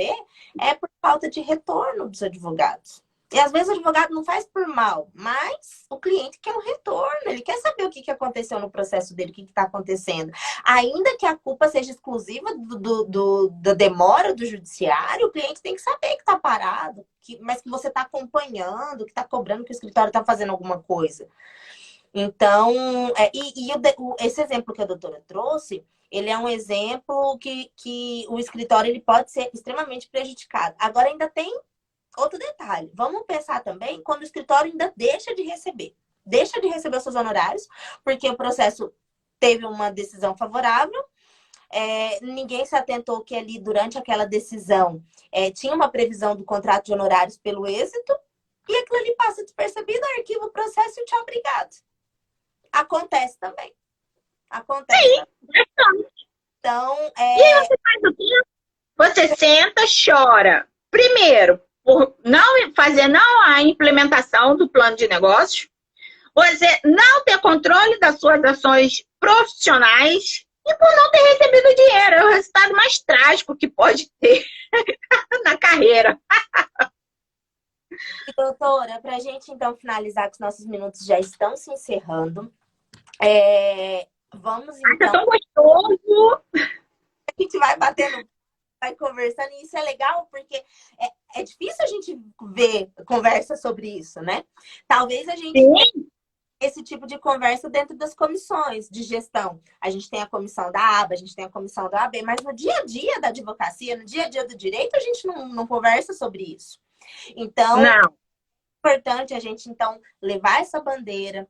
é por falta de retorno dos advogados. E às vezes o advogado não faz por mal, mas o cliente quer um retorno, ele quer saber o que aconteceu no processo dele, o que está acontecendo. Ainda que a culpa seja exclusiva da demora do judiciário, o cliente tem que saber que está parado, mas que você está acompanhando, que está cobrando, que o escritório está fazendo alguma coisa. Então, esse exemplo que a doutora trouxe, ele é um exemplo que o escritório ele pode ser extremamente prejudicado. Agora, ainda tem outro detalhe. Vamos pensar também quando o escritório ainda deixa de receber os seus honorários, porque o processo teve uma decisão favorável, ninguém se atentou que ali, durante aquela decisão, tinha uma previsão do contrato de honorários pelo êxito, e aquilo ali passa despercebido, arquiva o processo e tchau, obrigado. Acontece também. Acontece. Sim, também. Então, E aí você faz o quê? Você senta, chora. Primeiro, por não fazer a implementação do plano de negócios, você não ter controle das suas ações profissionais e por não ter recebido dinheiro. É o resultado mais trágico que pode ter na carreira. Doutora, para a gente então finalizar, que os nossos minutos já estão se encerrando, vamos então... Tá tão gostoso! A gente vai batendo, vai conversando, e isso é legal porque é difícil a gente ver conversa sobre isso, né? Talvez a gente tenha esse tipo de conversa dentro das comissões de gestão. A gente tem a comissão da aba, a gente tem a comissão da AB, mas no dia a dia da advocacia, no dia a dia do direito, a gente não conversa sobre isso. Então, é importante a gente, então, levar essa bandeira,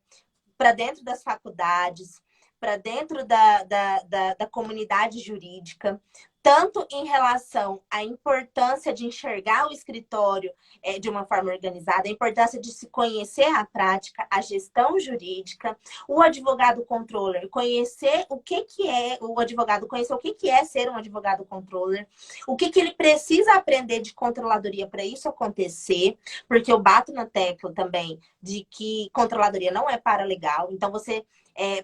para dentro das faculdades, para dentro da comunidade jurídica, tanto em relação à importância de enxergar o escritório de uma forma organizada, a importância de se conhecer a prática, a gestão jurídica, o advogado controller conhecer o que é o advogado, conhecer o que é ser um advogado controller, o que ele precisa aprender de controladoria para isso acontecer, porque eu bato na tecla também de que controladoria não é paralegal, então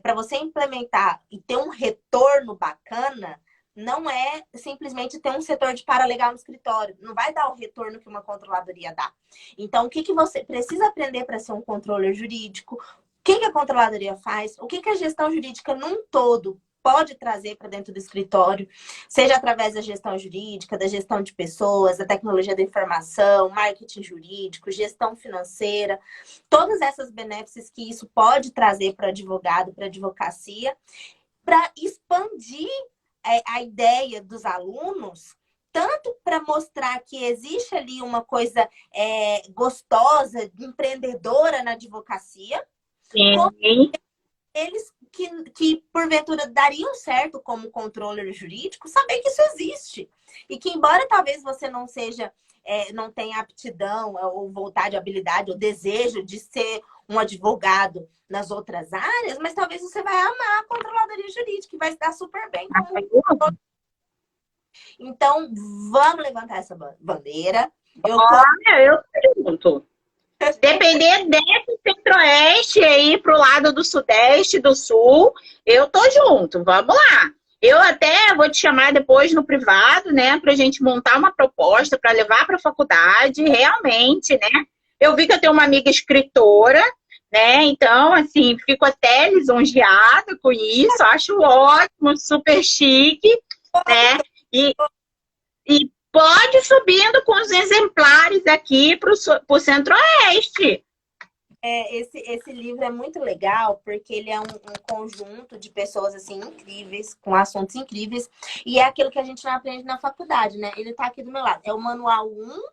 para você implementar e ter um retorno bacana, não é simplesmente ter um setor de paralegal no escritório. Não vai dar o retorno que uma controladoria dá. Então, o que você precisa aprender para ser um controller jurídico? O que a controladoria faz? O que a gestão jurídica num todo pode trazer para dentro do escritório? Seja através da gestão jurídica, da gestão de pessoas, da tecnologia da informação, marketing jurídico, gestão financeira. Todas essas benefícios que isso pode trazer para advogado, para advocacia, para expandir a ideia dos alunos, tanto para mostrar que existe ali uma coisa gostosa, empreendedora na advocacia, como eles que porventura dariam certo como controller jurídico, saber que isso existe. E que embora talvez você não seja, não tenha aptidão ou vontade, habilidade ou desejo de ser um advogado nas outras áreas, mas talvez você vai amar a controladoria jurídica e vai se dar super bem como... Então, vamos levantar essa bandeira. Eu pergunto. Depender desse centro-oeste aí pro lado do sudeste, do sul, eu tô junto, vamos lá. Eu até vou te chamar depois no privado, né, pra gente montar uma proposta para levar para a faculdade, realmente, né. Eu vi que eu tenho uma amiga escritora, né, então, assim, fico até lisonjeada com isso, acho ótimo, super chique, né, e pode ir subindo com os exemplares aqui para o Centro-Oeste. Esse livro é muito legal porque ele é um conjunto de pessoas assim incríveis, com assuntos incríveis, e é aquilo que a gente não aprende na faculdade, né? Ele tá aqui do meu lado. É o manual 1,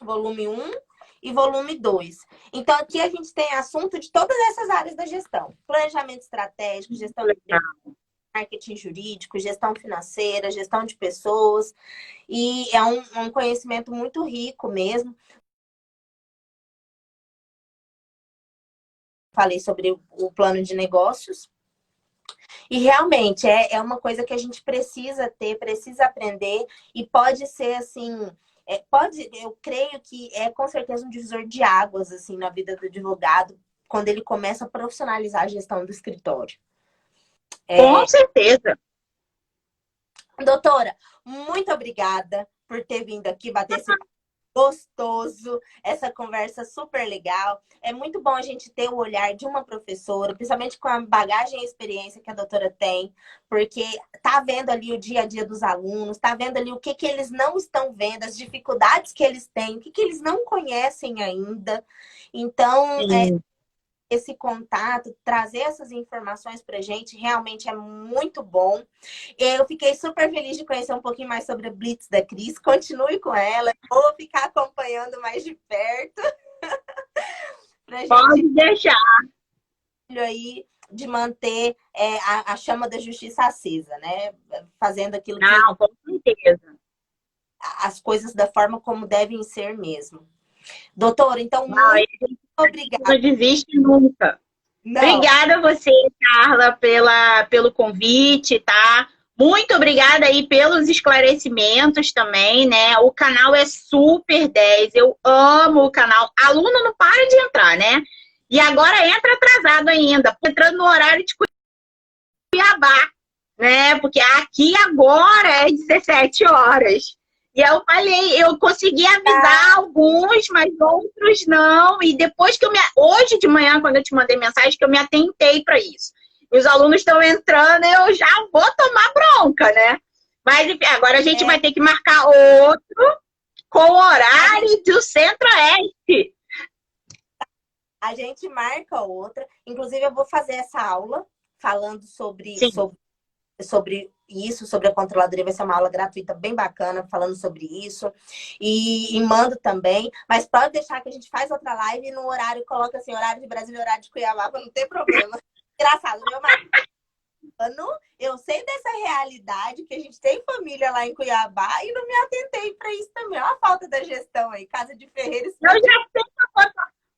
volume 1 e volume 2. Então, aqui a gente tem assunto de todas essas áreas da gestão. Planejamento estratégico, gestão de marketing jurídico, gestão financeira, gestão de pessoas. E é um conhecimento muito rico mesmo. Falei sobre o plano de negócios. E realmente é uma coisa que a gente precisa ter, precisa aprender, e pode ser assim, eu creio que é com certeza um divisor de águas assim na vida do advogado, quando ele começa a profissionalizar a gestão do escritório. Com certeza. Doutora, muito obrigada por ter vindo aqui bater esse gostoso, essa conversa super legal. É muito bom a gente ter o olhar de uma professora, principalmente com a bagagem e experiência que a doutora tem, porque tá vendo ali o dia a dia dos alunos, tá vendo ali o que eles não estão vendo, as dificuldades que eles têm, o que eles não conhecem ainda. Então, esse contato, trazer essas informações pra gente, realmente é muito bom. Eu fiquei super feliz de conhecer um pouquinho mais sobre a Blitz da Cris. Continue com ela, vou ficar acompanhando mais de perto. Pra gente pode deixar. Aí de manter a chama da justiça acesa, né? Fazendo aquilo Não, com certeza. As coisas da forma como devem ser mesmo. Doutora, então, muito obrigada. Não desiste nunca. Não. Obrigada a você, Carla, pelo convite, tá? Muito obrigada aí pelos esclarecimentos também, né? O canal é super 10, eu amo o canal. Aluno não para de entrar, né? E agora entra atrasado ainda, entrando no horário de Cuiabá, né? Porque aqui agora é 17 horas. E eu falei, eu consegui avisar alguns, mas outros não. E depois que hoje de manhã, quando eu te mandei mensagem, que eu me atentei para isso. Os alunos estão entrando, eu já vou tomar bronca, né? Mas enfim, agora a gente vai ter que marcar outro com o horário do Centro-Oeste. A gente marca outra. Inclusive, eu vou fazer essa aula falando sobre sobre isso, sobre a controladoria, vai ser uma aula gratuita bem bacana, falando sobre isso. E mando também, mas pode deixar que a gente faz outra live no horário, coloca assim, horário de Brasília e horário de Cuiabá, não tem problema. Engraçado, meu marido, eu sei dessa realidade, que a gente tem família lá em Cuiabá e não me atentei para isso também. Olha a falta da gestão aí, Casa de Ferreira. Eu já sei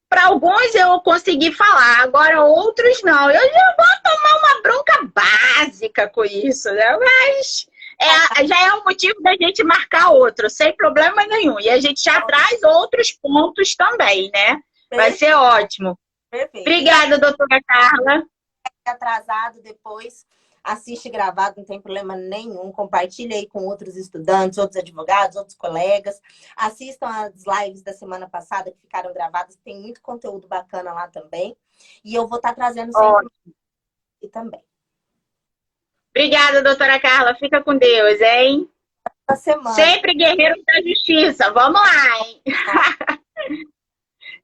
para alguns eu consegui falar, agora outros não. Eu já vou tomar uma bronca básica com isso, né? Mas já é um motivo da gente marcar outro, sem problema nenhum. E a gente já traz outros pontos também, né? Vai ser ótimo. Perfeito. Obrigada, doutora Carla. Atrasado depois, assiste gravado, não tem problema nenhum. Compartilha aí com outros estudantes, outros advogados, outros colegas. Assistam as lives da semana passada que ficaram gravadas, tem muito conteúdo bacana lá também. E eu vou estar trazendo sempre e também. Obrigada, doutora Carla. Fica com Deus, hein? Semana. Sempre guerreiro da justiça. Vamos lá, hein?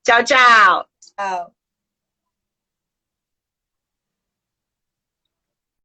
Tchau, tchau. Tchau.